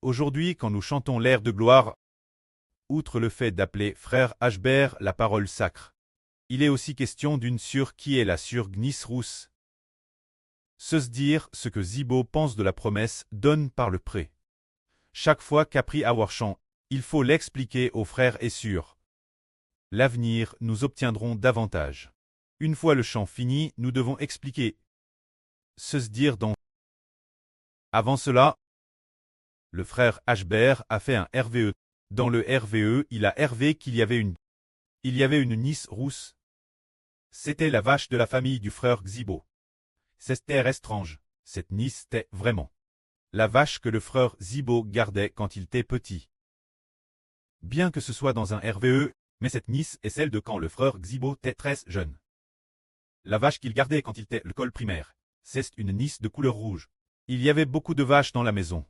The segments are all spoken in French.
Aujourd'hui, quand nous chantons l'air de gloire, outre le fait d'appeler frère Ashbert la parole sacre, il est aussi question d'une sûre qui est la sûre Gnisrous. Se dire ce que Zibo pense de la promesse donne par le pré. Chaque fois qu'appris avoir chant, il faut l'expliquer aux frères et sûrs. L'avenir, nous obtiendrons davantage. Une fois le chant fini, nous devons expliquer. Se dire dans. Avant cela, le frère Ashbert a fait un RVE. Dans le RVE, il a RV qu'il y avait une. Il y avait une Nice rousse. C'était la vache de la famille du frère Xibo. C'était étrange. Cette Nice était vraiment la vache que le frère Zibo gardait quand il était petit. Bien que ce soit dans un RVE, mais cette Nice est celle de quand le frère Xibo était très jeune. La vache qu'il gardait quand il était à l'école primaire, c'est une Nice de couleur rouge. Il y avait beaucoup de vaches dans la maison.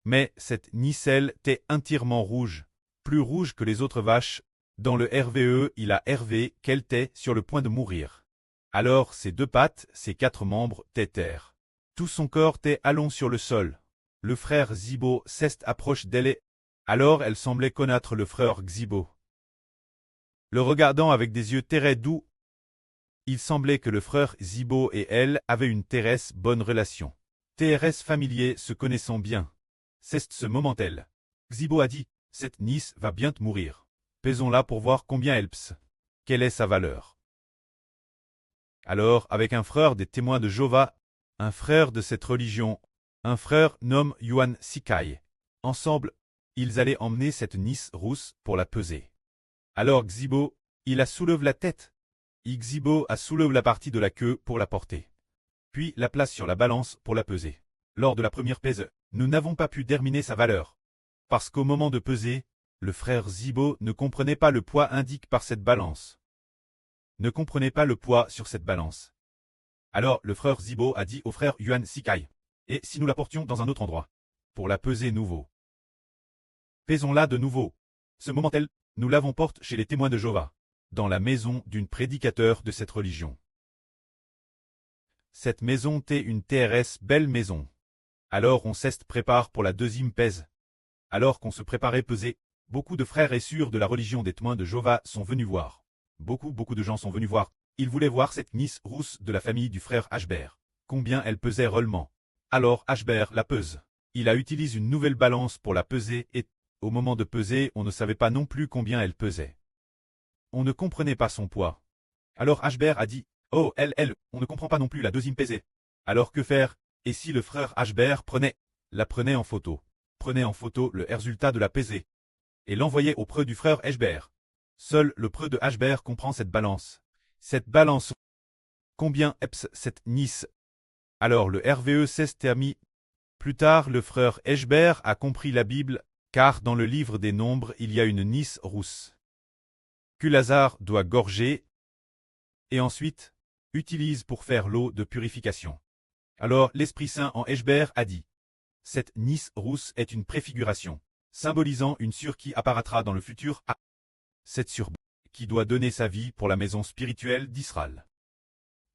Mais cette Nicelle était entièrement rouge, plus rouge que les autres vaches. Dans le RVE, il a RV qu'elle était sur le point de mourir. Alors ses deux pattes, ses quatre membres, tétèrent. Tout son corps était allons sur le sol. Le frère Zibo s'est approche d'elle. Alors elle semblait connaître le frère Xibo. Le regardant avec des yeux très doux, il semblait que le frère Zibo et elle avaient une très bonne relation. Très familier, se connaissant bien. C'est ce moment-elle. Xibo a dit, cette Nice va bien te mourir. Pesons-la pour voir combien elle pse. Quelle est sa valeur. Alors, avec un frère des témoins de Jéhovah, un frère de cette religion, un frère nommé Yuan Sikai, ensemble, ils allaient emmener cette Nice rousse pour la peser. Alors Xibo, il a soulevé la tête. Xibo a soulevé la partie de la queue pour la porter. Puis la place sur la balance pour la peser. Lors de la première pèse, nous n'avons pas pu déterminer sa valeur. Parce qu'au moment de peser, le frère Zibo ne comprenait pas le poids indiqué par cette balance. Ne comprenait pas le poids sur cette balance. Alors le frère Zibo a dit au frère Yuan Sikai, « Et si nous la portions dans un autre endroit, pour la peser nouveau? Pesons-la de nouveau. Ce moment-là, nous l'avons porte chez les témoins de Jéhovah, dans la maison d'une prédicateur de cette religion. Cette maison était une TRS belle maison. Alors on s'est prépare pour la deuxième pèse. Alors qu'on se préparait peser, beaucoup de frères et sœurs de la religion des témoins de Jéhovah sont venus voir. Beaucoup de gens sont venus voir. Ils voulaient voir cette Nice rousse de la famille du frère Ashbert. Combien elle pesait réellement. Alors Ashbert la pese. Il a utilisé une nouvelle balance pour la peser et, au moment de peser, on ne savait pas non plus combien elle pesait. On ne comprenait pas son poids. Alors Ashbert a dit, « Oh, on ne comprend pas non plus la deuxième pesée. » Alors que faire? Et si le frère Ashbert la prenait en photo, prenait en photo le résultat de la pesée, et l'envoyait au preux du frère Ashbert. Seul le preux de Ashbert comprend cette balance. Cette balance. Combien est cette Nice? Alors le RVE s'est terminé. Plus tard, le frère Ashbert a compris la Bible, car dans le livre des Nombres, il y a une Nice rousse que Lazare doit gorger et ensuite utilise pour faire l'eau de purification. Alors l'Esprit Saint en Ashbert a dit, cette Nice rousse est une préfiguration, symbolisant une sûre qui apparaîtra dans le futur à cette sûre qui doit donner sa vie pour la maison spirituelle d'Israël.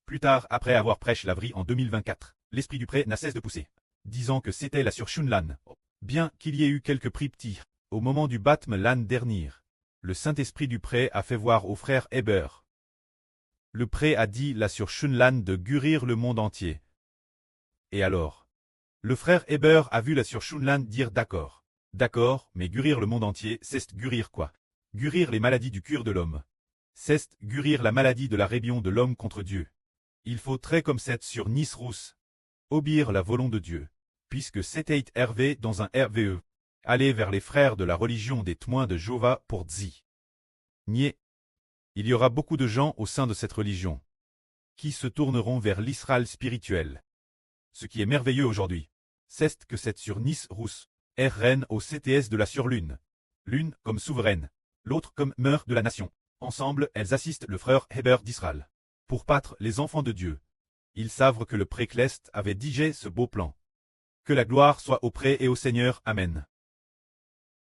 Plus tard, après avoir prêché la vraie en 2024, l'esprit du pré n'a cesse de pousser, disant que c'était la sûre Shunlan. Bien qu'il y ait eu quelques prix petits, au moment du baptême l'année dernière, le Saint-Esprit du pré a fait voir au frère Heber. Le pré a dit la sûre Shunlan de guérir le monde entier. Et alors, le frère Heber a vu la sûre Shunlan dire d'accord, mais guérir le monde entier, c'est guérir quoi? Guérir les maladies du cœur de l'homme. C'est guérir la maladie de la rébellion de l'homme contre Dieu. Il faut très comme cette sur Nice rousse. Obéir la volonté de Dieu, puisque c'était Hervé dans un RVE. Aller vers les frères de la religion des témoins de Jéhovah pour Dzi. Nier. Il y aura beaucoup de gens au sein de cette religion qui se tourneront vers l'Israël spirituel. Ce qui est merveilleux aujourd'hui, c'est que cette sur Nice rousse est reine au CTS de la surlune. L'une comme souveraine, l'autre comme mère de la nation. Ensemble, elles assistent le frère Heber d'Israël. Pour battre les enfants de Dieu. Ils savent que le précleste avait digé ce beau plan. Que la gloire soit au pré et au Seigneur. Amen.